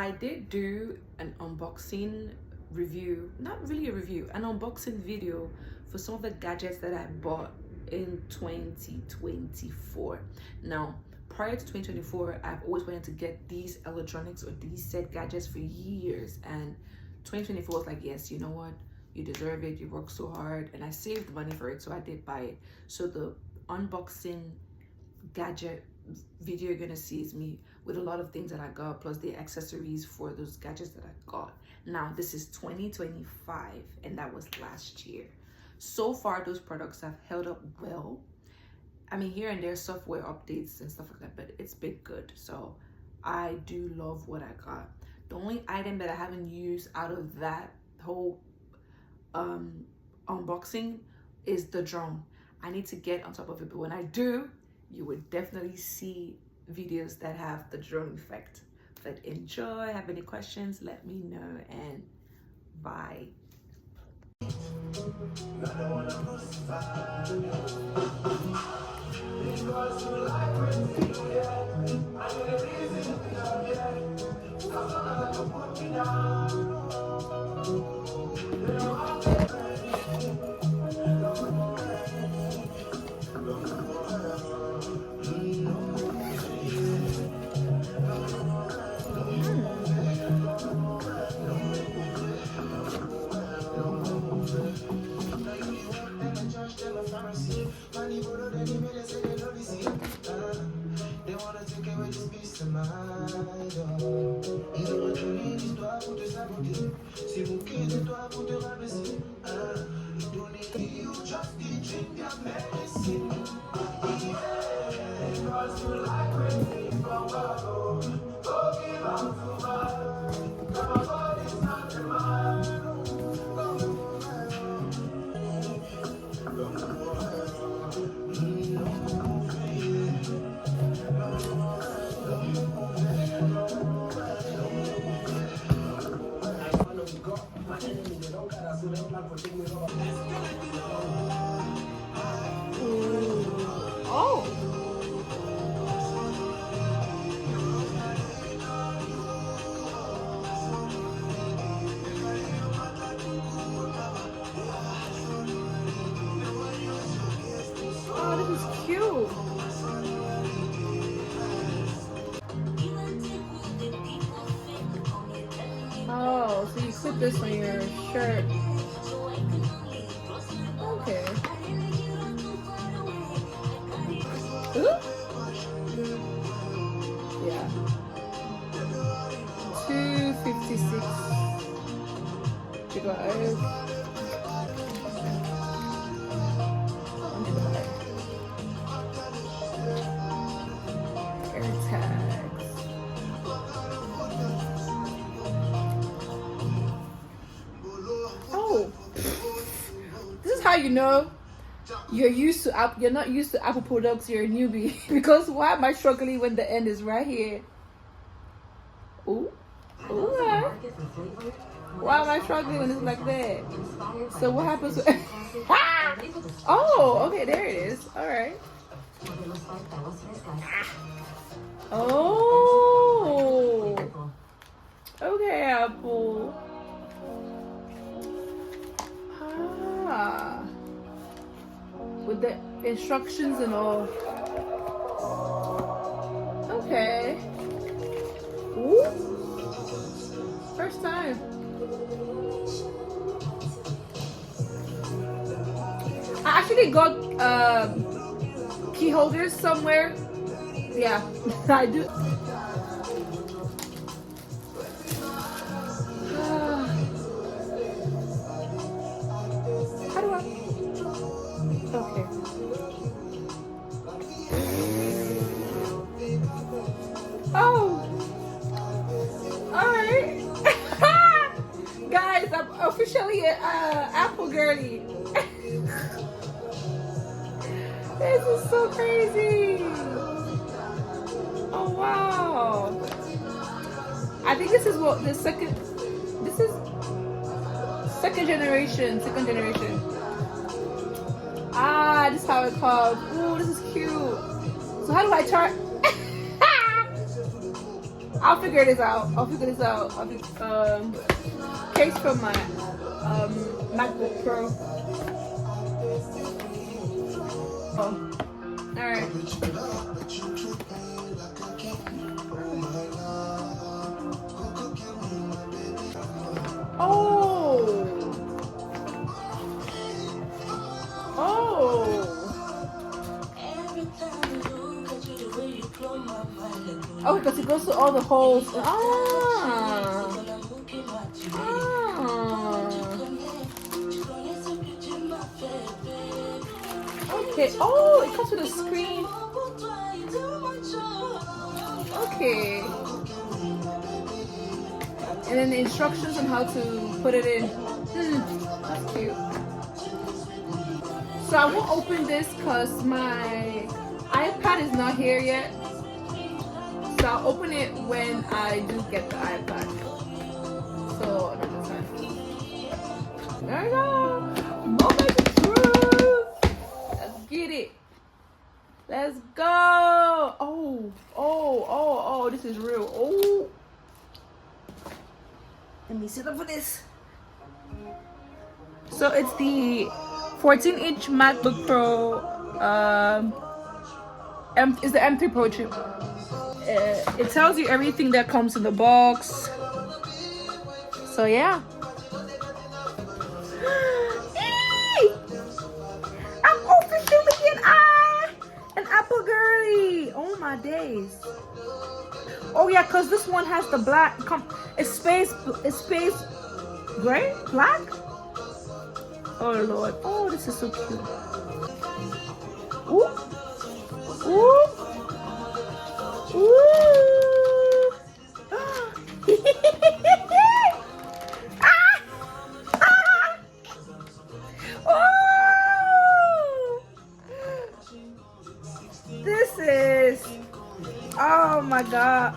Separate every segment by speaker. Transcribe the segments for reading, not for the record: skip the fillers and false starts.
Speaker 1: I did do an unboxing review, not really a review, an unboxing video for some of the gadgets that I bought in 2024. Now, prior to 2024, I've always wanted to get these electronics or these set gadgets for years, and 2024 was like, yes, you know what, you deserve it, you work so hard, and I saved money for it, so I did buy it. So the unboxing gadget video you're gonna see is me with a lot of things that I got, plus the accessories for those gadgets that I got. Now this is 2025 and that was last year. So far those products have held up well. I mean, here and there software updates and stuff like that, but it's been good. So I do love what I got. The only item that I haven't used out of that whole unboxing is the drone. I need to get on top of it, but when I do, you would definitely see videos that have the drone effect. But enjoy. Have any questions, let me know, and bye. Oh, so you clip this on your shirt. Okay. Ooh. Yeah. 256 gigabytes. How you know you're not used to Apple products, you're a newbie. Because why am I struggling when the end is right here? Ooh. Ooh. Why am I struggling when it's like that? So what happens with oh, okay, there it is. Alright. Oh, okay, Apple. With the instructions and all. Okay. Ooh. First time. I actually got key holders somewhere. Yeah, I do. How do I? Okay. Oh. All right. Guys, I'm officially an Apple girly. This is so crazy. Oh wow. I think this is what the second. This is second generation. Ah, this is how it called. Ooh, this is cute. So how do I charge? I'll figure this out. Case for my MacBook Pro. Oh, all right. Oh. Oh, because it goes to all the holes. Okay. Oh, it comes with a screen. Okay. And then the instructions on how to put it in. That's cute. So I won't open this because my iPad is not here yet. So I'll open it when I do get the iPad. So another time. There we go. Moment of truth. Let's get it. Let's go. Oh, this is real. Oh. Let me sit up for this. So it's the 14-inch MacBook Pro. It's the M3 Pro chip. It tells you everything that comes in the box. So yeah. I'm officially an Apple girly. Oh my days. Oh yeah, cause this one has the black. It's space gray, black. Oh Lord. Oh, this is so cute. Ooh. Ooh. Ooh. Oh. This is. Oh my God.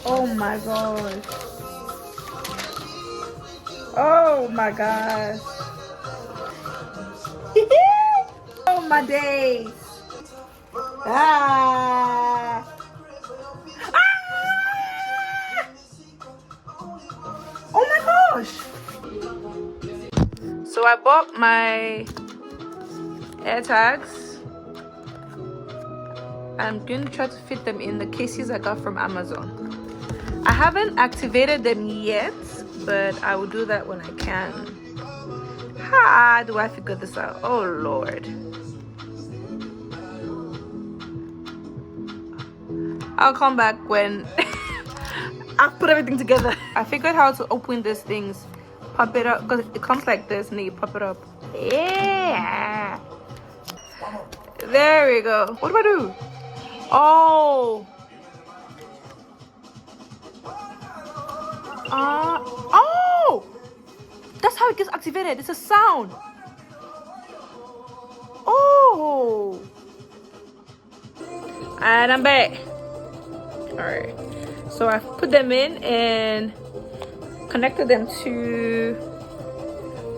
Speaker 1: Oh my gosh. Oh my gosh. Oh my days. Ah. Oh my gosh. So I bought my AirTags. I'm going to try to fit them in the cases I got from Amazon. I haven't activated them yet, but I will do that when I can. How do I figure this out? Oh Lord. I'll come back when I've put everything together. I figured how to open these things. Pop it up, because it comes like this and then you pop it up. Yeah. There we go. What do I do? Oh. Oh. That's how it gets activated. It's a sound. Oh. And I'm back. Alright. So I've put them in and connected them to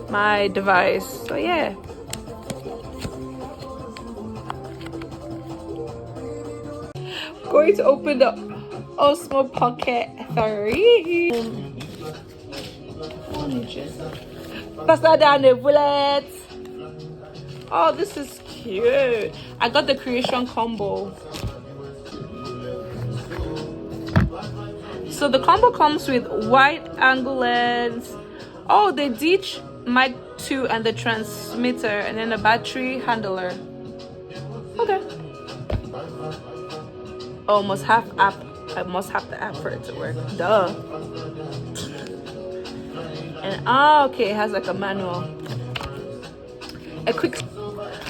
Speaker 1: my device. So yeah. Going to open the Osmo Pocket 3. Faster than the bullet. Oh, this is cute. I got the Creation combo. So the combo comes with wide angle lens. Oh, the ditch mic 2 and the transmitter, and then a battery handler. Okay. Oh, must have app. I must have the app for it to work. Duh. And okay, it has like a manual. A quick.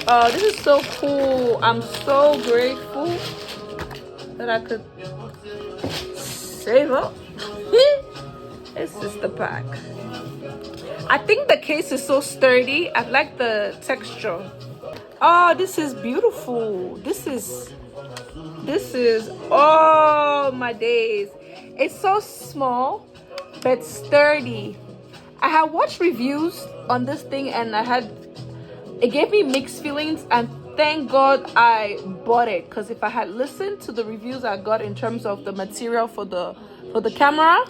Speaker 1: Oh, this is so cool. I'm so grateful that I could save up. This is the pack. I think the case is so sturdy. I like the texture. Oh, this is beautiful. This is oh my days. It's so small but sturdy. I had watched reviews on this thing and it gave me mixed feelings, and thank God I bought it, because if I had listened to the reviews I got in terms of the material for the camera,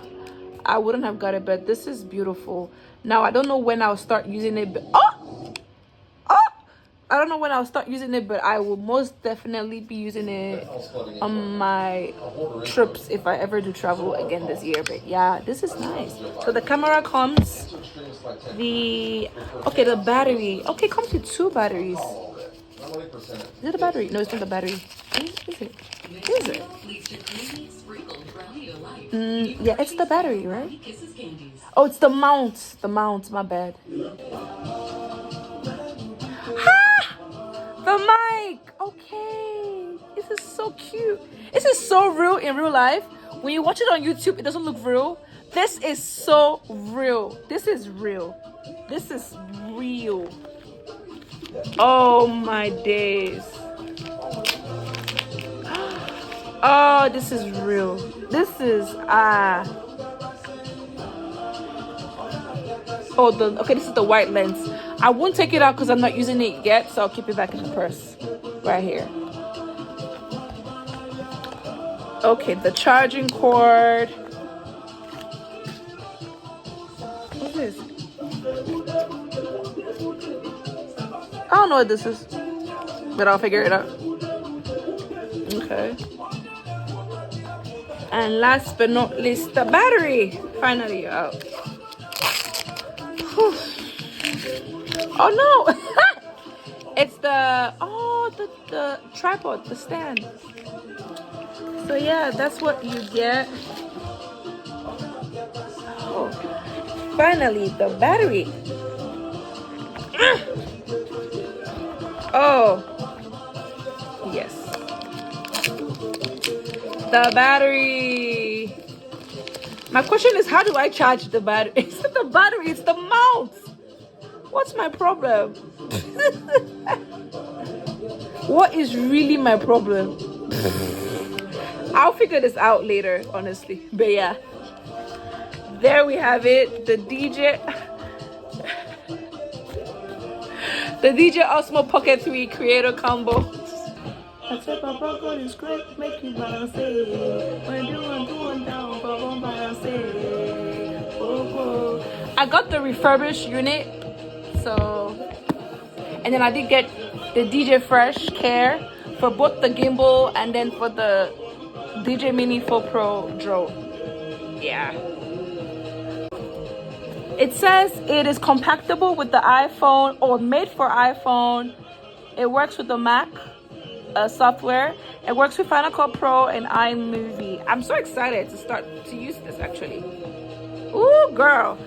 Speaker 1: I wouldn't have got it. But this is beautiful. Now I don't know when I'll start using it, but I don't know when I'll start using it, but I will most definitely be using it on my trips if I ever do travel again this year. But yeah, this is nice. So the camera comes, the battery. Okay, comes with 2 batteries. Is it a battery? No, it's not a battery. Is it? Is it? Yeah, it's the battery, right? Oh, it's the mount. The mount, my bad. The mic. Okay, this is so cute. This is so real in real life. When you watch it on YouTube, it doesn't look real. This is so real. This is real. This is real. Oh my days. Oh, this is real. This is this is the white lens. I won't take it out because I'm not using it yet, so I'll keep it back in the purse right here. Okay, the charging cord. What's this? I don't know what this is, but I'll figure it out. Okay. And last but not least, the battery. Finally out. Whew. Oh no! It's the tripod, the stand. So yeah, that's what you get. Oh, finally the battery. Oh yes, the battery. My question is, how do I charge the battery? It's not the battery, it's the mount. What's my problem? What is really my problem? I'll figure this out later, honestly. But yeah, there we have it. The DJ Osmo Pocket 3 Creator Combo. I said, Papa God is great, make you balance it. When you want to one down, Papa balance it. I got the refurbished unit, so, and then I did get the DJ Fresh Care for both the gimbal and then for the DJ Mini 4 Pro drone. Yeah. It says it is compatible with the iPhone or made for iPhone. It works with the Mac software. It works with Final Cut Pro and iMovie. I'm so excited to start to use this actually. Ooh, girl.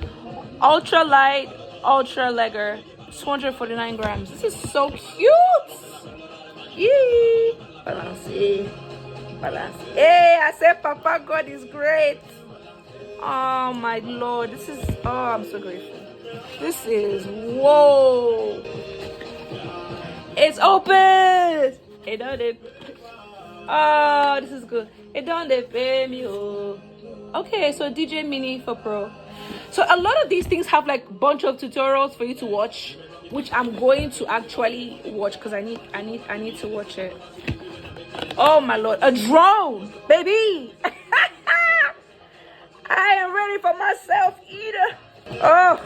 Speaker 1: Ultra light, ultra legger, 249 grams. This is so cute. Yee. Balance. Balance. Hey, I said Papa God is great. Oh my Lord. This is, I'm so grateful. This is, whoa. It's open. It done it. Oh, this is good. It done the pay me. Okay, so DJ Mini 4 Pro. So a lot of these things have like a bunch of tutorials for you to watch, which I'm going to actually watch because I need to watch it. Oh my Lord, a drone, baby. I am ready for myself either. Oh,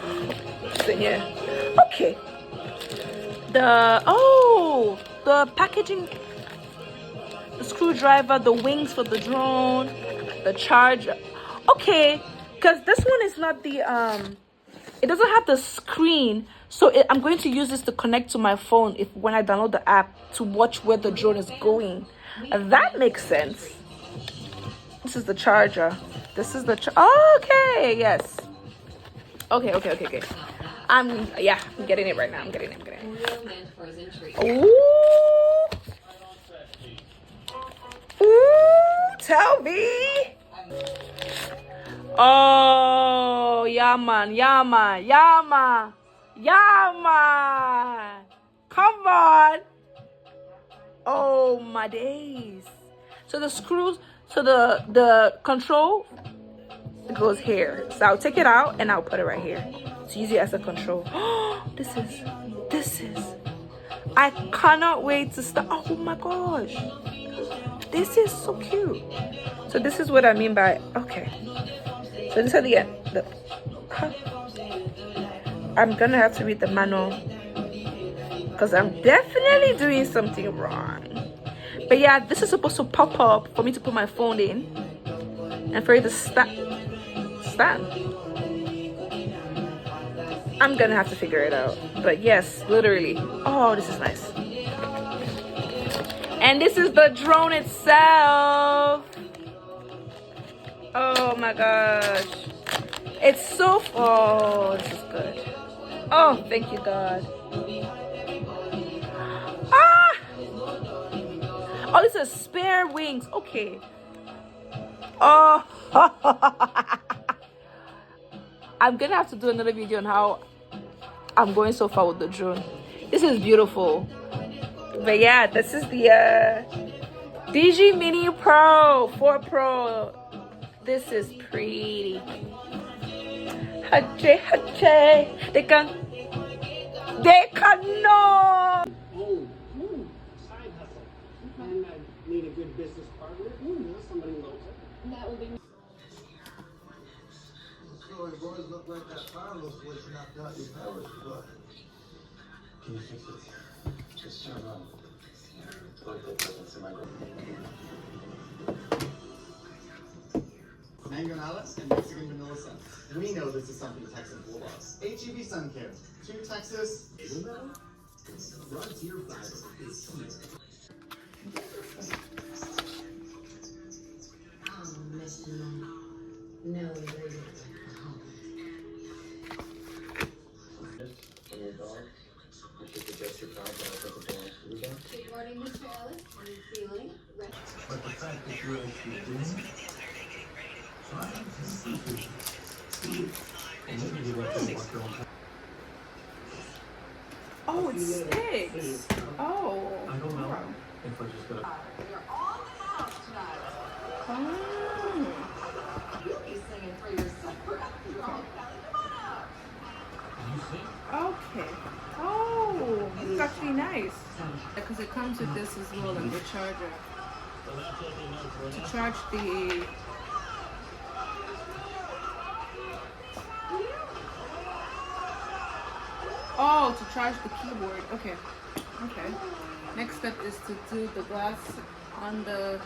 Speaker 1: so yeah. Okay. The packaging, the screwdriver, the wings for the drone, the charger. Okay, because this one is not the it doesn't have the screen, so I'm going to use this to connect to my phone when I download the app to watch where the drone is going. That makes sense. This is the charger. This is the okay, yes. Okay. I'm getting it right now. I'm getting it. Ooh, tell me. Oh, yeah man. Come on. Oh my days. So the screws, so the control, it goes here. So I'll take it out and I'll put it right here to use it as a control. This is I cannot wait to start. Oh my gosh, this is so cute. So this is what I mean by, okay, so this is the huh? I'm gonna have to read the manual because I'm definitely doing something wrong. But yeah, this is supposed to pop up for me to put my phone in and for it to stand. I'm gonna have to figure it out. But yes, literally. Oh, this is nice. And this is the drone itself. Oh my gosh. It's so, oh, this is good. Oh, thank you, God. Ah! Oh, this is spare wings. Okay. Oh. I'm gonna have to do another video on how I'm going so far with the drone. This is beautiful. But yeah, this is the DJI Mini Pro 4 Pro. This is pretty. Hache, hache. They can no.
Speaker 2: Oh, side hustle. And I need a good business partner. Somebody knows it. That will be.
Speaker 3: So it always look like that fire looks what you knocked out your power. Look.
Speaker 4: Can you fix it? Just turn on.
Speaker 5: Mango Alice and Mexican vanilla sun. We know this is something Texan will love. HEB Sun Care. To Texas. Frontier Fiber is here.
Speaker 6: Oh, Mr. No, really. Good morning, Mr. Ellis. Are you feeling ready?
Speaker 3: But the fact that you're actually doing it, trying to see and maybe you want to walk your own time.
Speaker 1: Oh, it sticks. Oh.
Speaker 4: I don't know if I just gotta.
Speaker 6: You're on the house tonight.
Speaker 1: Oh.
Speaker 6: You'll be singing for yourself after all, Kelly. Come on out.
Speaker 4: Can you sing?
Speaker 1: Okay. Oh, this is actually nice. Because it comes with this as well, and the charger. To charge the... Oh, to charge the keyboard. Okay. Okay. Next step is to do the glass on the...